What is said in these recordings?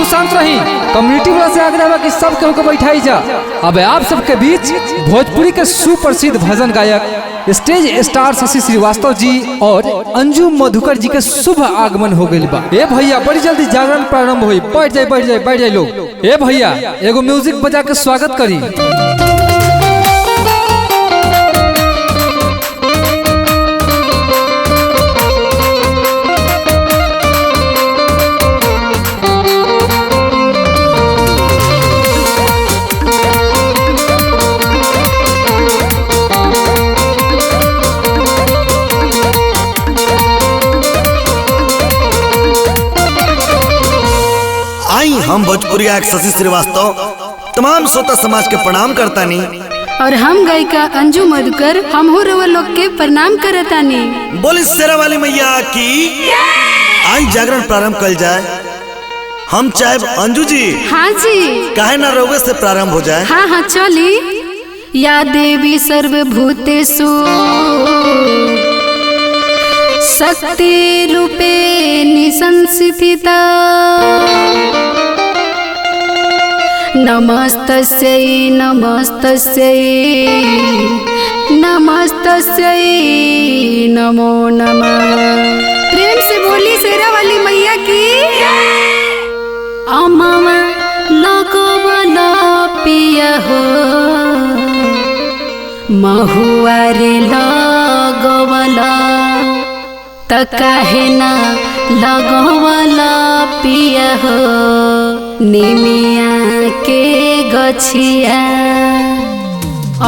शांत रही। कम्युनिटी वाला से आग्रह है कि सब केहू को बैठाई जा। अब आप सबके बीच भोजपुरी के सुप्रसिद्ध भजन गायक स्टेज स्टार शशि श्रीवास्तव जी और अंजू मधुकर जी के शुभ आगमन हो गइल बा। ए भैया बड़ी जल्दी जागरण प्रारंभ हुई। बैठ जाए लोग। ए भैया एगो म्यूजिक बजा के स्वागत करी। हम भोजपुरी गायक शशि श्रीवास्तव तमाम श्रोता समाज के प्रणाम करतानी और हम गायिका अंजू मधुकर हम हो रवा लोग के प्रणाम करतानी। बोली शेरा वाली मैया की। आई जागरण प्रारंभ कल जाए। हम चाहे अंजू जी हाँ जी काहे ना रोवे से प्रारंभ हो जाए। हाँ चली। या देवी सर्वभूतेषु शक्ति रूपे निसंस्थिता नमस्तस्यै नमो नमः। प्रेम से बोली शेरा वाली मैया की। अमवा लगवला पिया हो महुआ रे लगवला त काहे ना लगवला पिया हो निमिया के गछिया।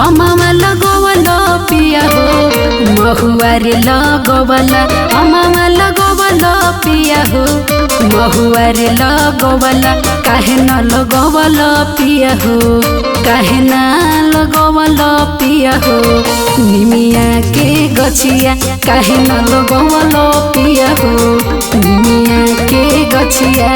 अमवा लगवला पिया हो महुआ रे लगवला। अमवा लगवला पिया हो महुआ रे लगवला काहे न लगवला पिया हो काहे ना लगवला पिया हो निमिया के गछिया काहे न लगवला पिया हो निमिया के गछिया।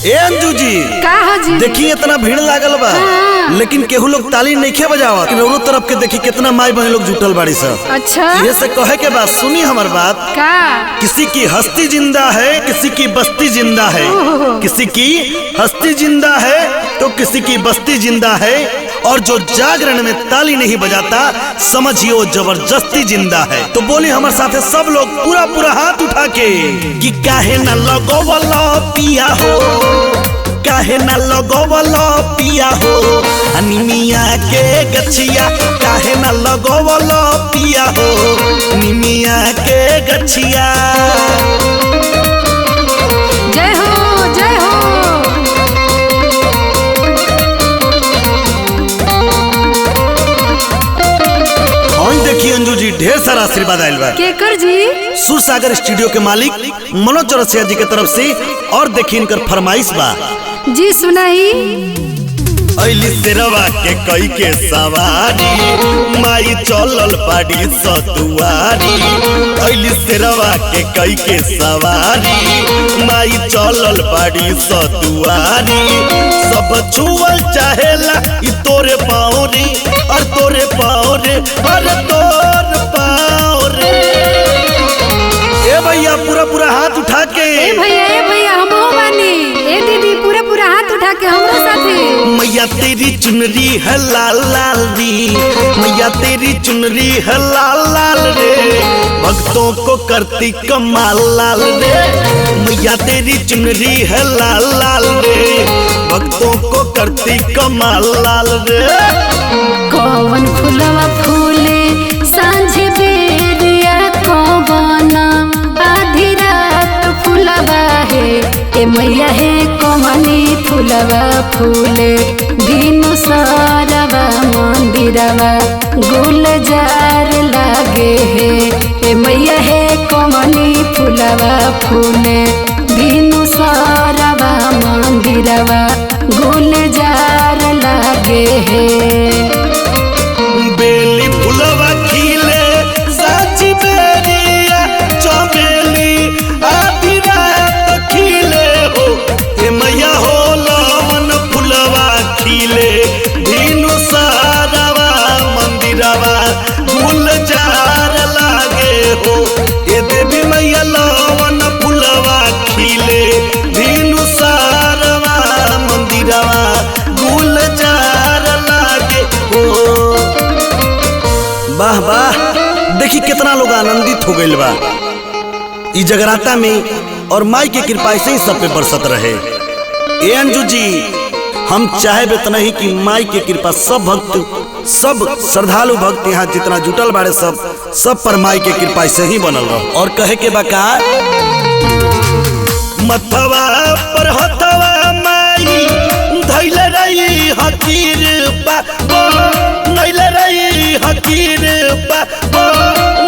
ए अंजू जी कहा जी देखिए इतना भीड़ लागल बा। हाँ। लेकिन केहू लोग ताली नहीं बजावत। दोनों तरफ के देखी कितना माई बहन लोग जुटल बाड़ी सब। अच्छा ये से कहे के बाद सुनी हमार बात। का किसी की हस्ती जिंदा है किसी की बस्ती जिंदा है। किसी की हस्ती जिंदा है तो किसी की बस्ती जिंदा है। और जो जागरण में ताली नहीं बजाता समझिए वो जबरदस्ती जिंदा है। तो बोली हमारे साथ सब लोग पूरा हाथ उठा के कि काहे न लगवला पिया हो काहे न लगवला पिया हो निमिया के गछिया काहे न लगवला पिया हो निमिया के गछिया। जय हो जय हो। देखिए अंजू जी ढेर सारा आशीर्वाद आयल बा। केकर जी सुरसागर स्टूडियो के मालिक मनोज चौरसिया जी के तरफ से। और देखिए इनकर फरमाइश बा जी सुनाई। अइली शेरवा के कई के सवारी माई चलल बाड़ी सतुआरी। अइली शेरवा के कई के सवारी माई चलल बाड़ी सतुआरी। सब छुअल चाहेला ई तोरे पाँव रे और तोरे पाँव रे और तोर पाँव रे। ए भैया पूरा हाथ उठा के। ए भैया हम हो बानी। ए दीदी पूरा हाथ उठा के हमरो साथे। मैया तेरी चुनरी है लाल लाल री मैया तेरी चुनरी है लाल लाल रे भक्तों को करती कमाल लाल रे। मैया तेरी चुनरी है लाल लाल रे भक्तों को करती कमाल लाल रे। कौन फुलवा फूले सांझ बेरिया कौन आधी रात फुलवा है। ए मैया है कौनी फुलवा फूले बिनु सारवा मंदिरवा गुलजार लागे है। ए मैया है कौनी फुलवा फूले बिनु सारवा मंदिरवा गुलजार लागे है। बेली फुलवा खिले साची बेरिया चमेली आधी रात खिले हो। ए मैया हो लवन फुलवा खिले धीनु सारवा मंदिरवा गुलजार लागे हो। ए देवी मैया लवन फुलवा खिले धीनु सार वाह वाह, देखी कितना लोग आनंदित हो गइल बा ई जगराता में, और माई के कृपा ऐसे ही सब पे बरसत रहे। ए अंजू जी, हम चाहे इतना ही कि माई के कृपा सब भक्त, सब श्रद्धालु भक्त यहाँ जितना जुटल बाड़े सब पर माई के कृपा ऐसे ही बनल रहो। और कहे के बका मथवा पर हथवा माई धैल रही हकीर बा नैल रही हकीर बा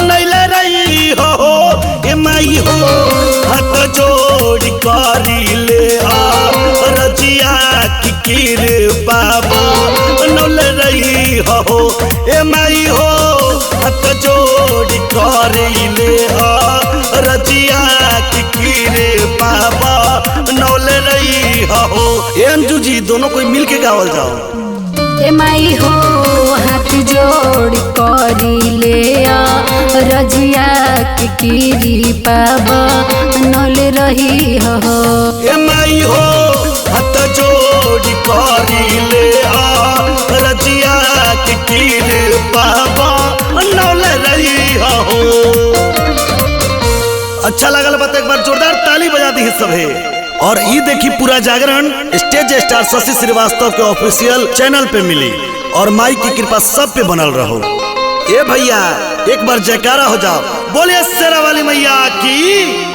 नैल रही हो ए माई हो, हाथ जोड़ करी ले रजिया की कीर बाबा नौल रही हो ए माई हो, हाथ जोड़ करी ले रजिया की कीर बाबा नौल रही हो। ए अंजू जी, दोनों कोई मिल के गावल जाओ। ए माई हो, हाथ जोड़ करी ले रजिया के कीरी पाबा नल रही हो। ए माई हो, हाथ जोड़ करी ले रजिया के कीरी पाबा नल रही हो। अच्छा लगल बात, एक बार जोरदार ताली बजा दी सब है। और ये देखी पूरा जागरण स्टेज स्टार शशि श्रीवास्तव के ऑफिशियल चैनल पे मिली, और माई की कृपा सब पे बनल रहो। ए भैया, एक बार जयकारा हो जाओ, बोले शेरा वाली मैया की।